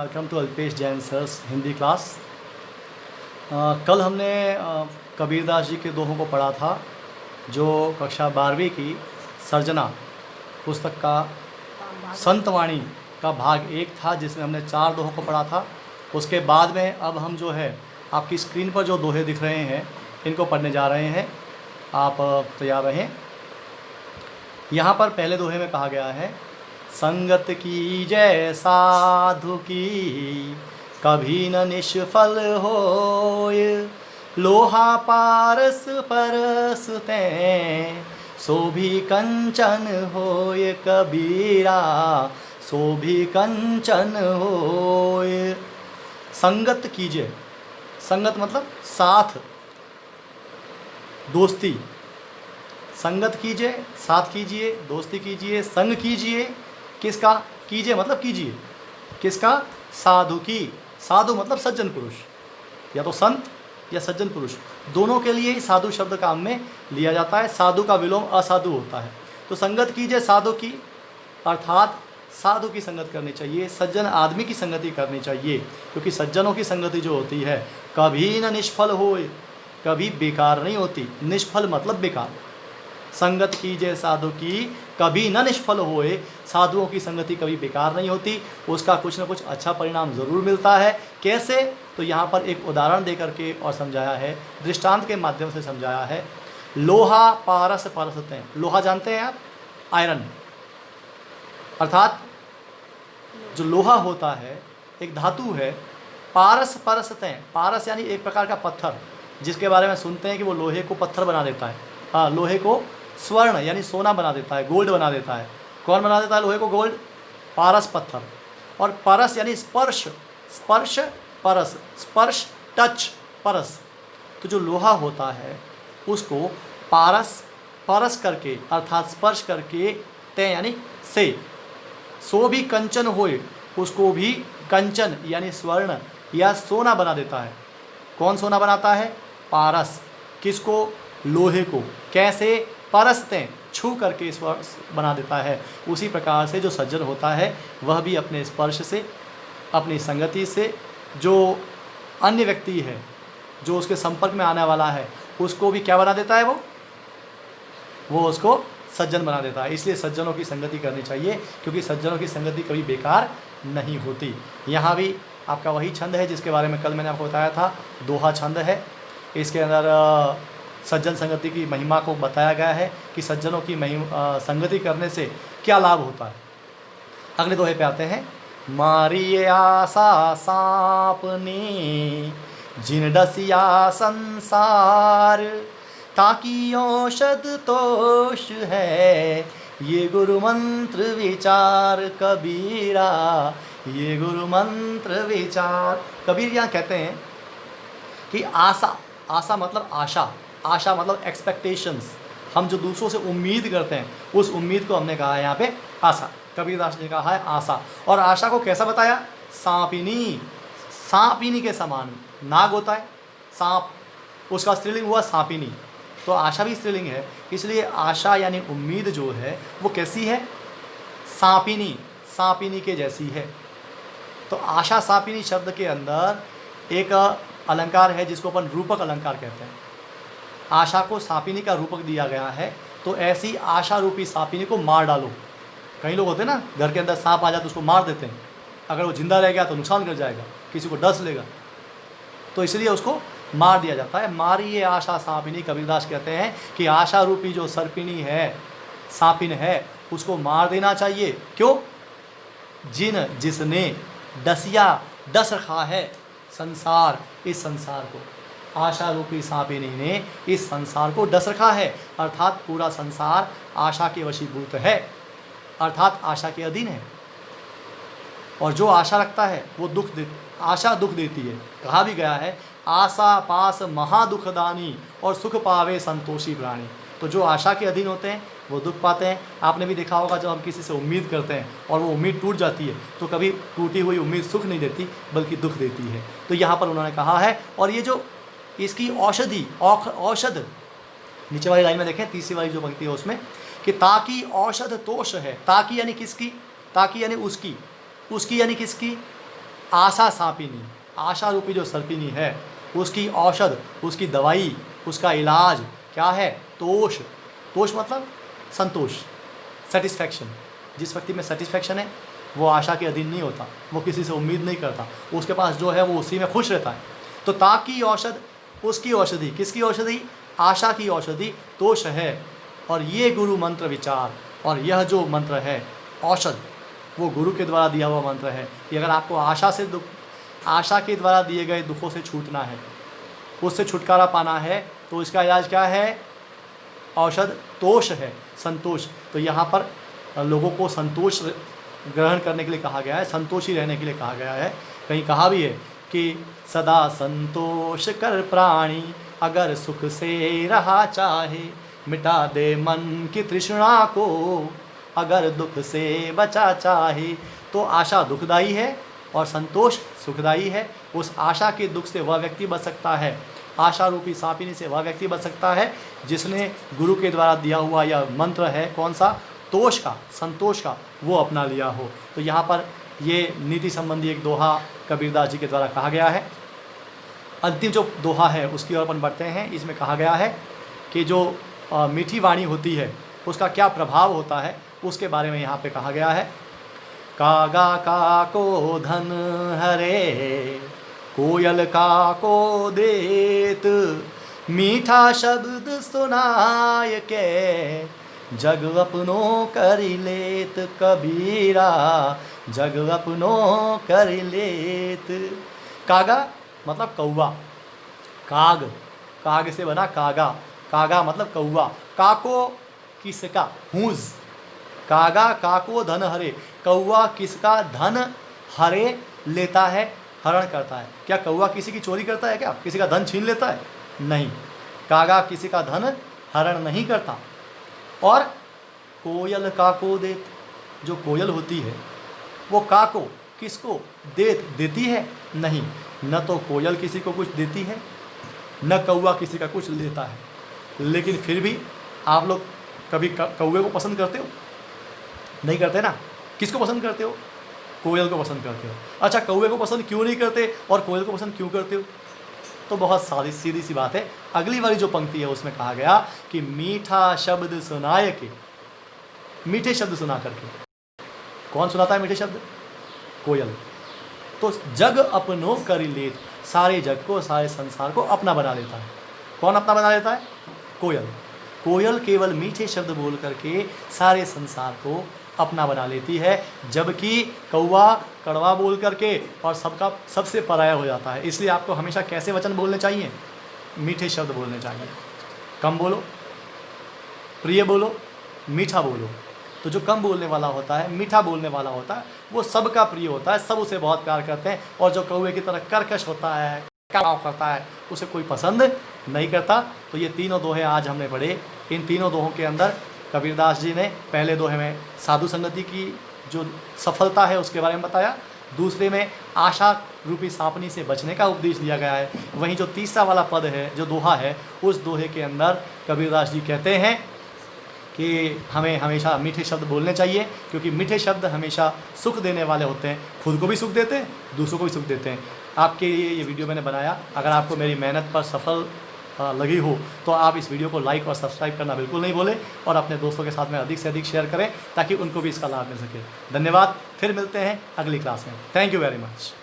Welcome to Alpesh Jain sir's Hindi class. कल हमने कबीरदास जी के दोहों को पढ़ा था, जो कक्षा 12वीं की सर्जना पुस्तक का संतवाणी का भाग 1 था, जिसमें हमने 4 दोहों को पढ़ा था। उसके बाद में अब हम जो है आपकी स्क्रीन पर जो दोहे दिख रहे हैं इनको पढ़ने जा रहे हैं। आप तैयार रहें। यहाँ पर पहले दोहे में कहा गया है, संगत की जय साधु की कभी न निष्फल होय, लोहा पारस परस तैं सो भी कंचन होय, कबीरा सो भी कंचन होय। संगत कीजिए, संगत मतलब साथ, दोस्ती। संगत कीजिए, साथ कीजिए, दोस्ती कीजिए, संग कीजिए। किसका कीजिए मतलब कीजिए, किसका? साधु की। साधु मतलब सज्जन पुरुष, या तो संत या सज्जन पुरुष, दोनों के लिए ही साधु शब्द काम में लिया जाता है। साधु का विलोम असाधु होता है। तो संगत कीजिए साधु की, अर्थात साधु की संगत करनी चाहिए, सज्जन आदमी की संगति करनी चाहिए, क्योंकि सज्जनों की संगति जो होती है कभी न निष्फल होए, कभी बेकार नहीं होती। निष्फल मतलब बेकार। संगत कीजिए साधु की कभी न निष्फल होए, साधुओं की संगति कभी बेकार नहीं होती, उसका कुछ न कुछ अच्छा परिणाम ज़रूर मिलता है। कैसे? तो यहाँ पर एक उदाहरण दे करके और समझाया है, दृष्टांत के माध्यम से समझाया है। लोहा पारस परसतें, लोहा जानते हैं आप? आयरन, अर्थात जो लोहा होता है एक धातु है। पारस परसतें, पारस यानी एक प्रकार का पत्थर, जिसके बारे में सुनते हैं कि वो लोहे को पत्थर बना देता है। हाँ, लोहे को स्वर्ण यानी सोना बना देता है, गोल्ड बना देता है। कौन बना देता है लोहे को गोल्ड? पारस पत्थर। और परस यानी स्पर्श, स्पर्श परस, स्पर्श टच परस। तो जो लोहा होता है उसको पारस, परस करके अर्थात स्पर्श करके, ते यानी से, सो भी कंचन होए, उसको भी कंचन यानी स्वर्ण या सोना बना देता है। कौन सोना बनाता है? पारस। किसको? लोहे को। कैसे? परसतें, छू करके स्पर्श बना देता है। उसी प्रकार से जो सज्जन होता है वह भी अपने स्पर्श से, अपनी संगति से, जो अन्य व्यक्ति है जो उसके संपर्क में आने वाला है उसको भी क्या बना देता है? वो उसको सज्जन बना देता है। इसलिए सज्जनों की संगति करनी चाहिए, क्योंकि सज्जनों की संगति कभी बेकार नहीं होती। यहाँ भी आपका वही छंद है जिसके बारे में कल मैंने आपको बताया था, दोहा छंद है। इसके अंदर सज्जन संगति की महिमा को बताया गया है कि सज्जनों की संगति करने से क्या लाभ होता है। अगले दोहे पे आते हैं। मारिये आशा सांपने जिन डसिया संसार, ताकि औषध तोष है ये गुरु मंत्र विचार, कबीरा ये गुरु मंत्र विचार। कबीर यहाँ कहते हैं कि आशा, आशा मतलब आशा, आशा मतलब एक्सपेक्टेशंस। हम जो दूसरों से उम्मीद करते हैं उस उम्मीद को हमने कहा है यहाँ पे आशा। कबीरदास ने कहा है आशा। और आशा को कैसा बताया? सांपिनी, सांपिनी के समान। नाग होता है सांप, उसका स्त्रीलिंग हुआ सांपिनी, तो आशा भी स्त्रीलिंग है। इसलिए आशा यानी उम्मीद जो है वो कैसी है? सांपिनी, सांपिनी के जैसी है। तो आशा सांपिनी शब्द के अंदर एक अलंकार है जिसको अपन रूपक अलंकार कहते हैं। आशा को सांपिनी का रूपक दिया गया है, तो ऐसी आशा रूपी सांपिनी को मार डालो। कई लोग होते हैं ना, घर के अंदर सांप आ जाए तो उसको मार देते हैं, अगर वो जिंदा रह गया तो नुकसान कर जाएगा, किसी को डस लेगा, तो इसलिए उसको मार दिया जाता है। मारिए आशा सांपिनी, कबीरदास कहते हैं कि आशा रूपी जो सर्पिनी है, सांपिन है, उसको मार देना चाहिए। क्यों? जिसने डसिया, डस रखा है संसार, इस संसार को, आशा रूपी सांपिनी ने इस संसार को डस रखा है, अर्थात पूरा संसार आशा के वशीभूत है, अर्थात आशा के अधीन है। और जो आशा रखता है वो आशा दुख देती है। कहा भी गया है, आशा पास महादुखदानी और सुख पावे संतोषी प्राणी। तो जो आशा के अधीन होते हैं वो दुख पाते हैं। आपने भी देखा होगा, जब हम किसी से उम्मीद करते हैं और वो उम्मीद टूट जाती है तो कभी टूटी हुई उम्मीद सुख नहीं देती बल्कि दुख देती है। तो यहाँ पर उन्होंने कहा है, और ये जो इसकी औषधि, औषध, नीचे वाली लाइन में देखें, तीसरी वाली जो पंक्ति है उसमें, कि ताकि औषध तोष है। ताकि यानी किसकी? ताकि यानी उसकी, उसकी यानी किसकी? आशा सापिनी, आशा रूपी जो सर्पिनी है उसकी औषध, उसकी दवाई, उसका इलाज क्या है? तोष। तोष मतलब संतोष, सेटिस्फैक्शन। जिस व्यक्ति में सेटिस्फैक्शन है वो आशा के अधीन नहीं होता, वो किसी से उम्मीद नहीं करता, उसके पास जो है वो उसी में खुश रहता है। तो ताक की औषध, उसकी औषधि, किसकी औषधि? आशा की औषधि तोष है। और ये गुरु मंत्र विचार, और यह जो मंत्र है औषध, वो गुरु के द्वारा दिया हुआ मंत्र है कि अगर आपको आशा के द्वारा दिए गए दुखों से छूटना है, उससे छुटकारा पाना है, तो इसका इलाज क्या है? औषध तोष है, संतोष। तो यहाँ पर लोगों को संतोष ग्रहण करने के लिए कहा गया है, संतोषी रहने के लिए कहा गया है। कहीं कहा भी है कि सदा संतोष कर प्राणी, अगर सुख से रहा चाहे, मिटा दे मन की तृष्णा को, अगर दुख से बचा चाहे। तो आशा दुखदाई है और संतोष सुखदाई है। उस आशा के दुख से वह व्यक्ति बच सकता है, आशा रूपी सापिनी से वह व्यक्ति बच सकता है जिसने गुरु के द्वारा दिया हुआ यह मंत्र है, कौन सा? तोष का, संतोष का, वो अपना लिया हो। तो यहाँ पर ये नीति संबंधी एक दोहा कबीरदास जी के द्वारा कहा गया है। अंतिम जो दोहा है उसकी ओर अपन बढ़ते हैं। इसमें कहा गया है कि जो मीठी वाणी होती है उसका क्या प्रभाव होता है, उसके बारे में यहाँ पे कहा गया है। कागा का को धन हरे, कोयल का को देत, मीठा शब्द सुनाय के, जग अपनो करि लेत कबीरा, जग अपनो करि लेत। कागा मतलब कौवा, काग, काग से बना कागा, कागा मतलब कौवा। काको किसका? हूँज। कागा काको धन हरे, कौवा किसका धन हरे लेता है, हरण करता है। क्या कौवा किसी की चोरी करता है? क्या किसी का धन छीन लेता है? नहीं, कागा किसी का धन हरण नहीं करता। और कोयल काको देत, जो कोयल होती है वो काको किसको देती है? नहीं, न तो कोयल किसी को कुछ देती है, न कौवा किसी का कुछ लेता है। लेकिन फिर भी आप लोग कभी कौवे को पसंद करते हो? नहीं करते ना। किसको पसंद करते हो? कोयल को पसंद करते हो। अच्छा, कौवे को पसंद क्यों नहीं करते और कोयल को पसंद क्यों करते हो? तो बहुत सारी सीधी सी बात है। अगली वाली जो पंक्ति है उसमें कहा गया कि मीठा शब्द सुनाए के, मीठे शब्द सुना करके। कौन सुनाता है मीठे शब्द? कोयल। तो जग अपनो करि लेत, सारे जग को, सारे संसार को अपना बना लेता है। कौन अपना बना लेता है? कोयल। कोयल केवल मीठे शब्द बोल करके सारे संसार को अपना बना लेती है, जबकि कौवा कड़वा बोल करके और सबसे पराया हो जाता है। इसलिए आपको हमेशा कैसे वचन बोलने चाहिए? मीठे शब्द बोलने चाहिए। कम बोलो, प्रिय बोलो, मीठा बोलो। तो जो कम बोलने वाला होता है, मीठा बोलने वाला होता है, वो सबका प्रिय होता है, सब उसे बहुत प्यार करते हैं। और जो कौवे की तरह कर्कश होता है, कड़ाव करता है, उसे कोई पसंद नहीं करता। तो ये तीनों दोहे आज हमने पढ़े। इन तीनों दोहों के अंदर कबीरदास जी ने पहले दोहे में साधु संगति की जो सफलता है उसके बारे में बताया, दूसरे में आशा रूपी सांपनी से बचने का उपदेश दिया गया है। वहीं जो तीसरा वाला पद है, जो दोहा है, उस दोहे के अंदर कबीरदास जी कहते हैं कि हमें हमेशा मीठे शब्द बोलने चाहिए, क्योंकि मीठे शब्द हमेशा सुख देने वाले होते हैं। खुद को भी सुख देते हैं, दूसरों को भी सुख देते हैं। आपके लिए ये वीडियो मैंने बनाया। अगर आपको मेरी मेहनत पर सफल लगी हो तो आप इस वीडियो को लाइक और सब्सक्राइब करना बिल्कुल नहीं भूलें, और अपने दोस्तों के साथ में अधिक से अधिक शेयर करें ताकि उनको भी इसका लाभ मिल सके। धन्यवाद। फिर मिलते हैं अगली क्लास में। Thank you very much.